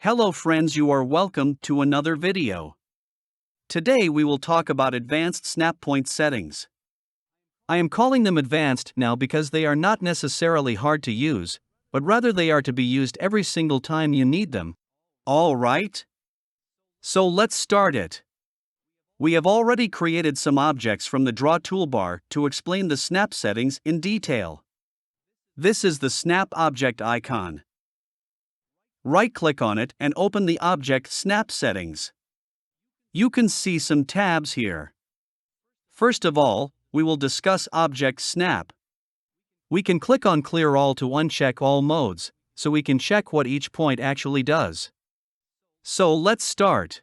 Hello friends, you are welcome to another video. Today we will talk about advanced snap point settings. I am calling them advanced now because they are not necessarily hard to use, but rather they are to be used every single time you need them. Alright? So let's start it. We have already created some objects from the Draw toolbar to explain the snap settings in detail. This is the snap object icon. Right-click on it and open the Object Snap settings. You can see some tabs here. First of all, we will discuss Object Snap. We can click on Clear All to uncheck all modes, so we can check what each point actually does. So let's start.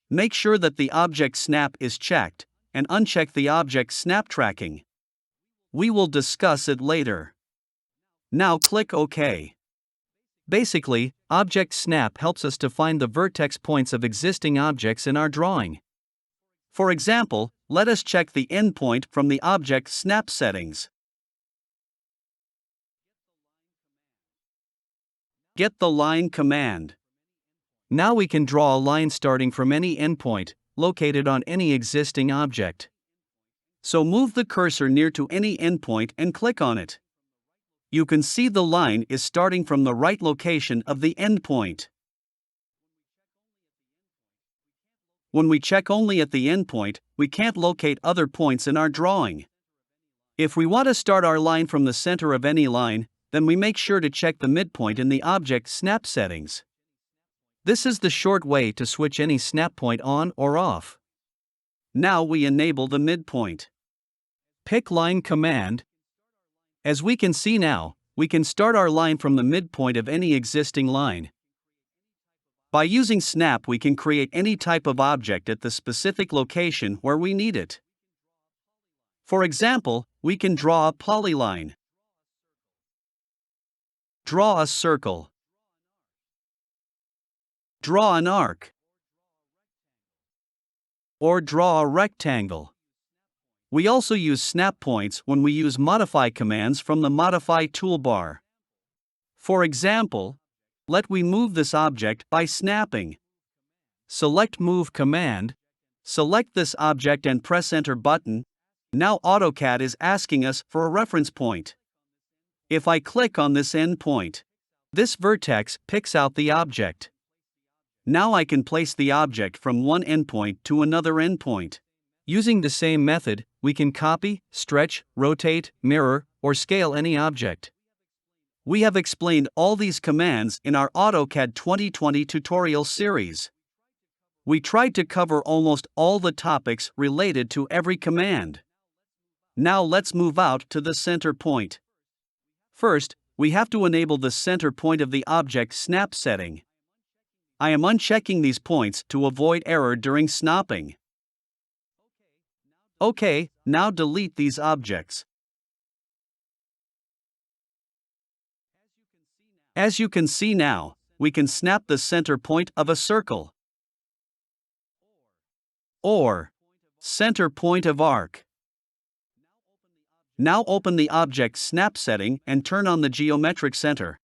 Make sure that the Object Snap is checked, and uncheck the Object Snap Tracking. We will discuss it later. Now click OK. Basically, Object Snap helps us to find the vertex points of existing objects in our drawing. For example, let us check the endpoint from the Object Snap settings. Get the line command. Now we can draw a line starting from any endpoint, located on any existing object. So move the cursor near to any endpoint and click on it. You can see the line is starting from the right location of the endpoint. When we check only at the endpoint, we can't locate other points in our drawing. If we want to start our line from the center of any line, then we make sure to check the midpoint in the Object Snap settings. This is the short way to switch any snap point on or off. Now we enable the midpoint. Pick Line command. As we can see now, we can start our line from the midpoint of any existing line. By using Snap, we can create any type of object at the specific location where we need it. For example, we can draw a polyline, draw a circle, draw an arc, or draw a rectangle. We also use snap points when we use modify commands from the Modify toolbar. For example, let we move this object by snapping. Select Move command, select this object and press Enter button. Now AutoCAD is asking us for a reference point. If I click on this endpoint, this vertex picks out the object. Now I can place the object from one endpoint to another endpoint. Using the same method, we can copy, stretch, rotate, mirror, or scale any object. We have explained all these commands in our AutoCAD 2020 tutorial series. We tried to cover almost all the topics related to every command. Now let's move out to the center point. First, we have to enable the center point of the Object Snap setting. I am unchecking these points to avoid error during snapping. OK, now delete these objects. As you can see now, we can snap the center point of a circle or center point of arc. Now open the Object Snap setting and turn on the Geometric Center.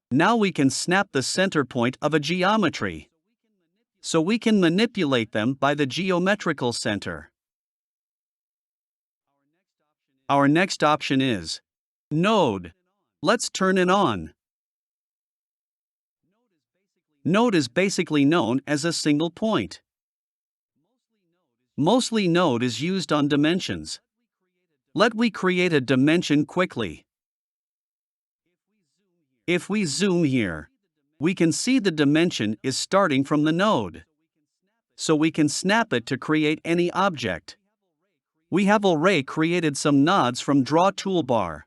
Now we can snap the center point of a geometry, so we can manipulate them by the geometrical center. Our next option is Node. Let's turn it on. Node is basically known as a single point. Mostly node is used on dimensions. Let we create a dimension quickly. If we zoom here, we can see the dimension is starting from the node. So we can snap it to create any object. We have already created some nodes from Draw toolbar.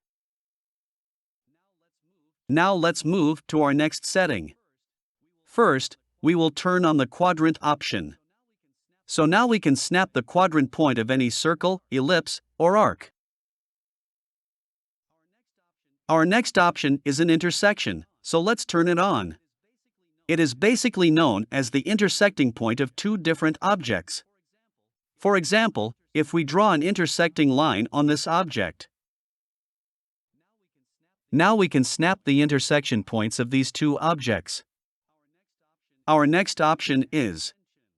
Now let's move to our next setting. First, we will turn on the quadrant option. So now we can snap the quadrant point of any circle, ellipse, or arc. Our next option is an intersection, so let's turn it on. It is basically known as the intersecting point of two different objects. For example, if we draw an intersecting line on this object, Now we can snap the intersection points of these two objects. Our next option is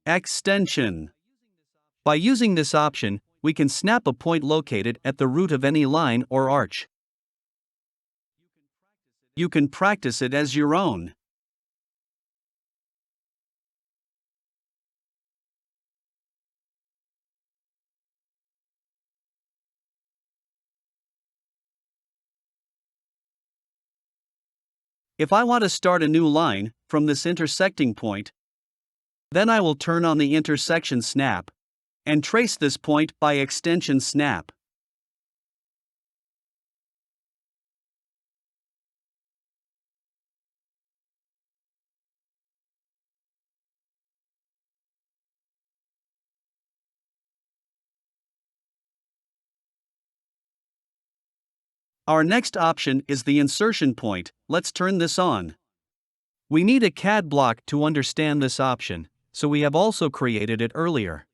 extension. By using this option, we can snap a point located at the root of any line or arch. You can practice it as your own. If I want to start a new line from this intersecting point, then I will turn on the intersection snap and trace this point by extension snap. Our next option is the insertion point. Let's turn this on. We need a CAD block to understand this option, so we have also created it earlier.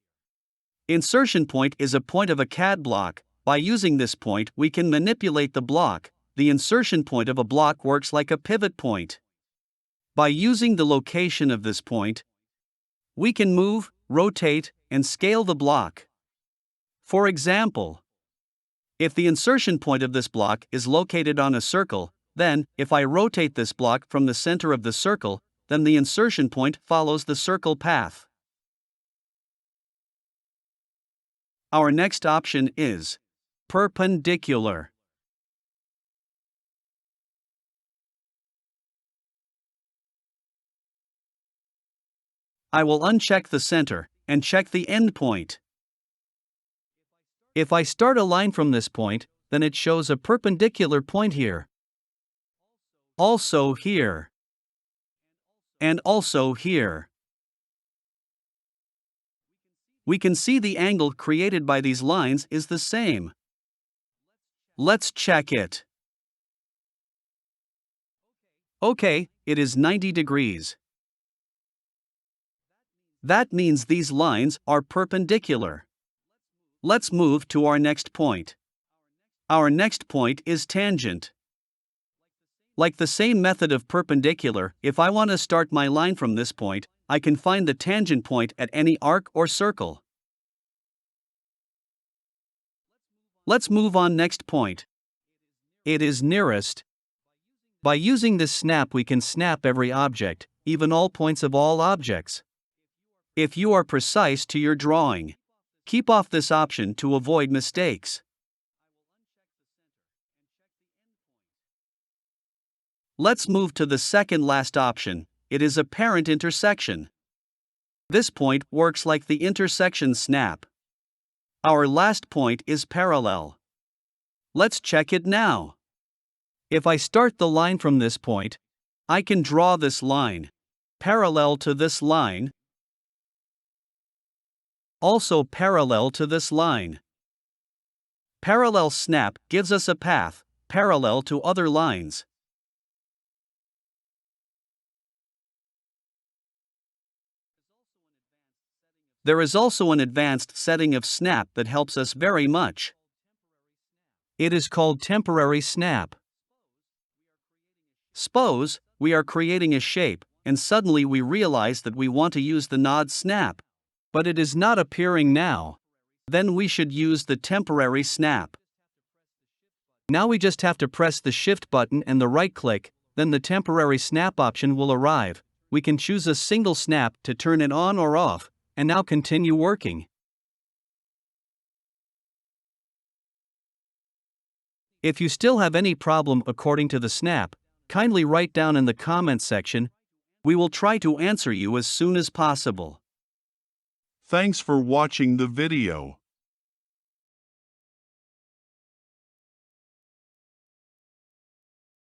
Insertion point is a point of a CAD block. By using this point, we can manipulate the block. The insertion point of a block works like a pivot point. By using the location of this point, we can move, rotate, and scale the block. For example, if the insertion point of this block is located on a circle, then, if I rotate this block from the center of the circle, then the insertion point follows the circle path. Our next option is perpendicular. I will uncheck the center and check the end point. If I start a line from this point, then it shows a perpendicular point here. Also here. And also here. We can see the angle created by these lines is the same. Let's check it. Okay, it is 90 degrees. That means these lines are perpendicular. Let's move to our next point. Our next point is tangent. Like the same method of perpendicular, if I want to start my line from this point, I can find the tangent point at any arc or circle. Let's move on next point. It is nearest. By using this snap, we can snap every object, even all points of all objects. If you are precise to your drawing, keep off this option to avoid mistakes. Let's move to the second last option. It is apparent intersection. This point works like the intersection snap. Our last point is parallel. Let's check it now. If I start the line from this point, I can draw this line parallel to this line, also parallel to this line. Parallel snap gives us a path parallel to other lines. There is also an advanced setting of snap that helps us very much. It is called temporary snap. Suppose we are creating a shape, and suddenly we realize that we want to use the nod snap, but it is not appearing now. Then we should use the temporary snap. Now we just have to press the Shift button and the right click, then the temporary snap option will arrive. We can choose a single snap to turn it on or off, and now continue working. If you still have any problem according to the snap, kindly write down in the comments section. We will try to answer you as soon as possible. Thanks for watching the video.